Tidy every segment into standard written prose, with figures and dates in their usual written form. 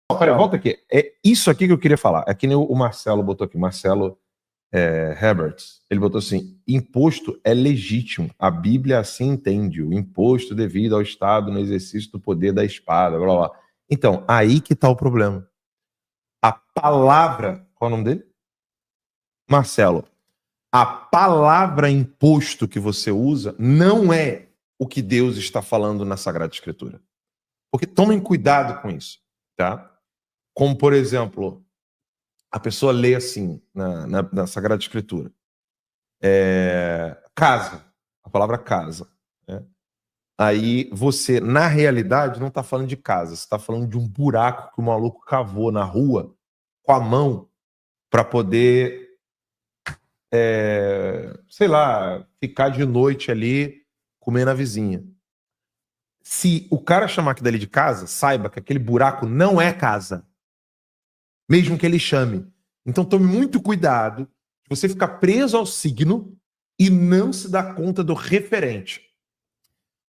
Peraí, volta aqui. É isso aqui que eu queria falar. É que nem o Marcelo botou aqui. Marcelo Herberts. Ele botou assim: imposto é legítimo. A Bíblia assim entende. O imposto devido ao Estado no exercício do poder da espada. Blá, blá. Então, aí que está o problema. A palavra. Qual é o nome dele? Marcelo. A palavra imposto que você usa não é o que Deus está falando na Sagrada Escritura. Porque tomem cuidado com isso, tá? Como, por exemplo, a pessoa lê assim na Sagrada Escritura. Casa. A palavra casa. Né? Aí você, na realidade, não está falando de casa. Você está falando de um buraco que o maluco cavou na rua com a mão para poder, sei lá, ficar de noite ali comendo a vizinha. Se o cara chamar aquilo ali de casa, saiba que aquele buraco não é casa. Mesmo que ele chame. Então tome muito cuidado de você ficar preso ao signo e não se dar conta do referente.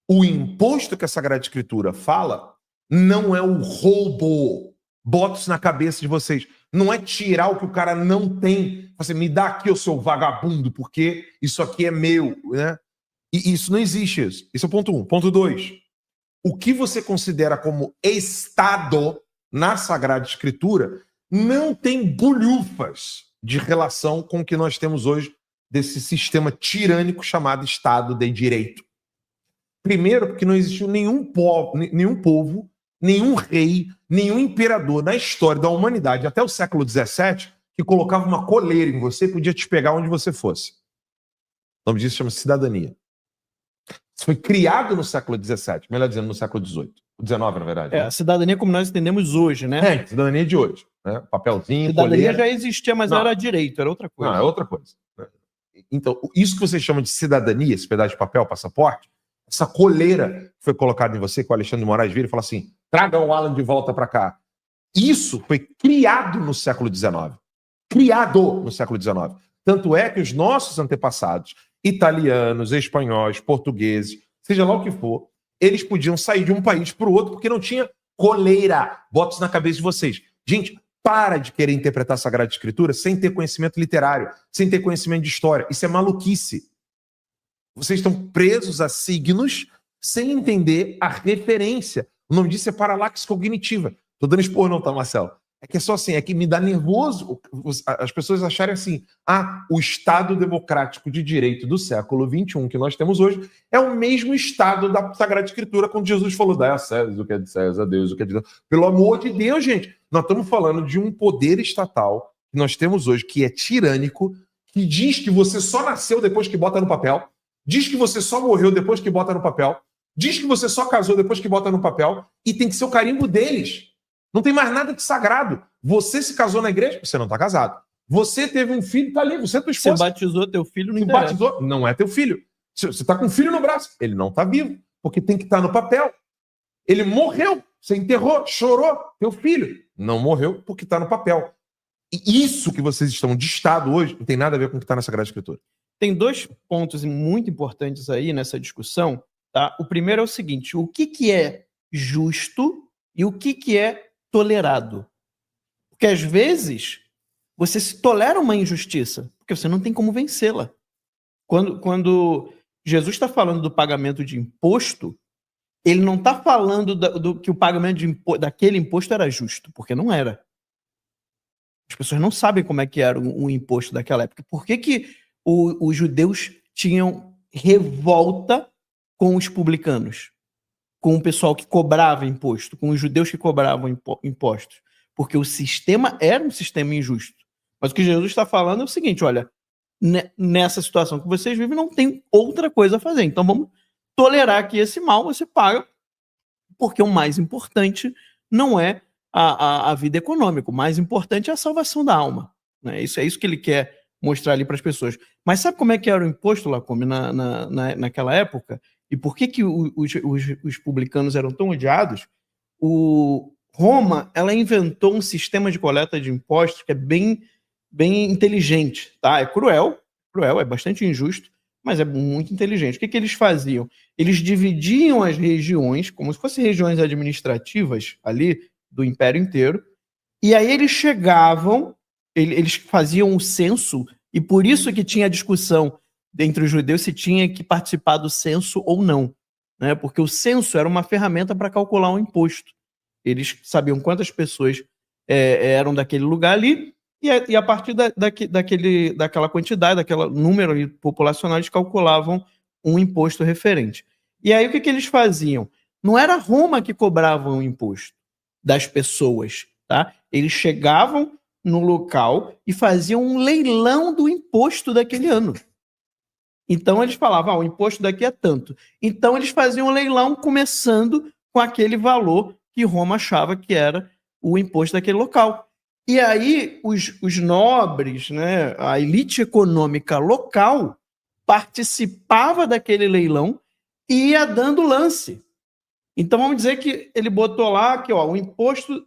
O imposto que a Sagrada Escritura fala não é o roubo. Bota isso na cabeça de vocês. Não é tirar o que o cara não tem. Você me dá aqui, eu sou vagabundo, porque isso aqui é meu. Né? E isso não existe. Isso é o ponto 1. Ponto 2. O que você considera como Estado na Sagrada Escritura não tem bolhufas de relação com o que nós temos hoje desse sistema tirânico chamado Estado de Direito. Primeiro, porque não existiu nenhum povo, nenhum rei, nenhum imperador na história da humanidade, até o século XVII, que colocava uma coleira em você e podia te pegar onde você fosse. O nome disso chama cidadania. Isso foi criado no século XVII, melhor dizendo, no século XVIII. O XIX, na verdade. A cidadania como nós entendemos hoje, né? Cidadania de hoje. Né? Papelzinho, cidadania coleira. Já existia, mas não era direito, era outra coisa. Não, é outra coisa. Então, isso que vocês chamam de cidadania, esse pedaço de papel, passaporte, essa coleira que foi colocada em você, que o Alexandre de Moraes vira e fala assim, traga o Alan de volta para cá. Isso foi criado no século XIX. Criado no século XIX. Tanto é que os nossos antepassados, italianos, espanhóis, portugueses, seja lá o que for, eles podiam sair de um país para o outro porque não tinha coleira. Bota isso na cabeça de vocês. Gente, para de querer interpretar a Sagrada Escritura sem ter conhecimento literário, sem ter conhecimento de história. Isso é maluquice. Vocês estão presos a signos sem entender a referência. O nome disso é paralaxe cognitiva. Tô dando expor não, tá, Marcelo? É que é só assim, é que me dá nervoso as pessoas acharem assim, o Estado democrático de direito do século XXI que nós temos hoje é o mesmo Estado da Sagrada Escritura quando Jesus falou, dai a César o que é de César, a Deus o que é de Deus. Pelo amor de Deus, gente, nós estamos falando de um poder estatal que nós temos hoje, que é tirânico, que diz que você só nasceu depois que bota no papel, diz que você só morreu depois que bota no papel, diz que você só casou depois que bota no papel, e tem que ser o carimbo deles. Não tem mais nada de sagrado. Você se casou na igreja, você não está casado. Você teve um filho, está ali, você é tua esposa. Você batizou teu filho, não interessa. Batizou, não é teu filho. Você está com um filho no braço, ele não está vivo, porque tem que estar no papel. Ele morreu, você enterrou, chorou, teu filho não morreu porque está no papel. E isso que vocês estão de Estado hoje não tem nada a ver com o que está na Sagrada Escritura. Tem dois pontos muito importantes aí nessa discussão. Tá? O primeiro é o seguinte, o que é justo e o que é tolerado. Porque às vezes você se tolera uma injustiça, porque você não tem como vencê-la. Quando Jesus está falando do pagamento de imposto, ele não está falando do que o pagamento daquele imposto era justo, porque não era. As pessoas não sabem como é que era o imposto daquela época. Por que os judeus tinham revolta com os publicanos? Com o pessoal que cobrava imposto, com os judeus que cobravam impostos. Porque o sistema era um sistema injusto. Mas o que Jesus está falando é o seguinte, olha, nessa situação que vocês vivem, não tem outra coisa a fazer. Então vamos tolerar que esse mal você paga, porque o mais importante não é a vida econômica, o mais importante é a salvação da alma. Né? É isso que ele quer mostrar ali para as pessoas. Mas sabe como é que era o imposto, Lacombe, naquela época? E por que os publicanos eram tão odiados? Roma, ela inventou um sistema de coleta de impostos que é bem inteligente. Tá? É cruel, é bastante injusto, mas é muito inteligente. O que eles faziam? Eles dividiam as regiões, como se fossem regiões administrativas ali, do Império inteiro. E aí eles chegavam, eles faziam o censo, e por isso que tinha a discussão entre os judeus se tinha que participar do censo ou não, né? Porque o censo era uma ferramenta para calcular um imposto. Eles sabiam quantas pessoas eram daquele lugar ali, e a partir daquela quantidade, daquele número populacional, eles calculavam um imposto referente. E aí o que eles faziam? Não era Roma que cobrava o imposto das pessoas, tá? Eles chegavam no local e faziam um leilão do imposto daquele ano. Então eles falavam, o imposto daqui é tanto. Então eles faziam um leilão começando com aquele valor que Roma achava que era o imposto daquele local. E aí os nobres, né, a elite econômica local participava daquele leilão e ia dando lance. Então vamos dizer que ele botou lá que o imposto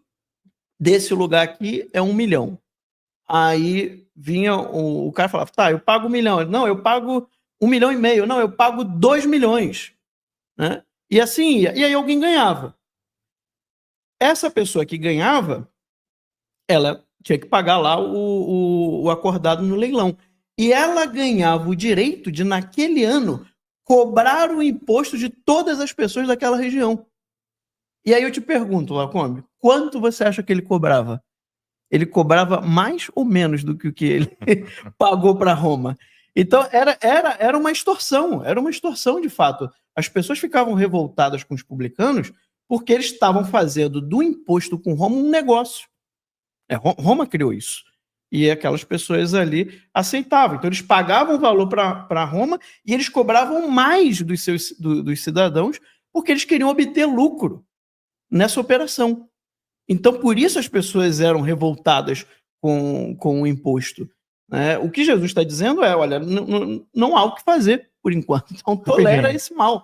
desse lugar aqui é 1 milhão. Aí vinha o cara e falava, tá, eu pago 1 milhão. Não, eu pago 1,5 milhão. Não, eu pago 2 milhões. Né? E assim ia. E aí alguém ganhava. Essa pessoa que ganhava, ela tinha que pagar lá o acordado no leilão. E ela ganhava o direito de, naquele ano, cobrar o imposto de todas as pessoas daquela região. E aí eu te pergunto, Lacombe, quanto você acha que ele cobrava? Ele cobrava mais ou menos do que o que ele pagou para Roma? Então era uma extorsão de fato. As pessoas ficavam revoltadas com os publicanos porque eles estavam fazendo do imposto com Roma um negócio. Roma criou isso. E aquelas pessoas ali aceitavam. Então eles pagavam valor para Roma e eles cobravam mais dos cidadãos porque eles queriam obter lucro nessa operação. Então por isso as pessoas eram revoltadas com o imposto. O que Jesus está dizendo olha, não há o que fazer por enquanto. Então tolera esse mal.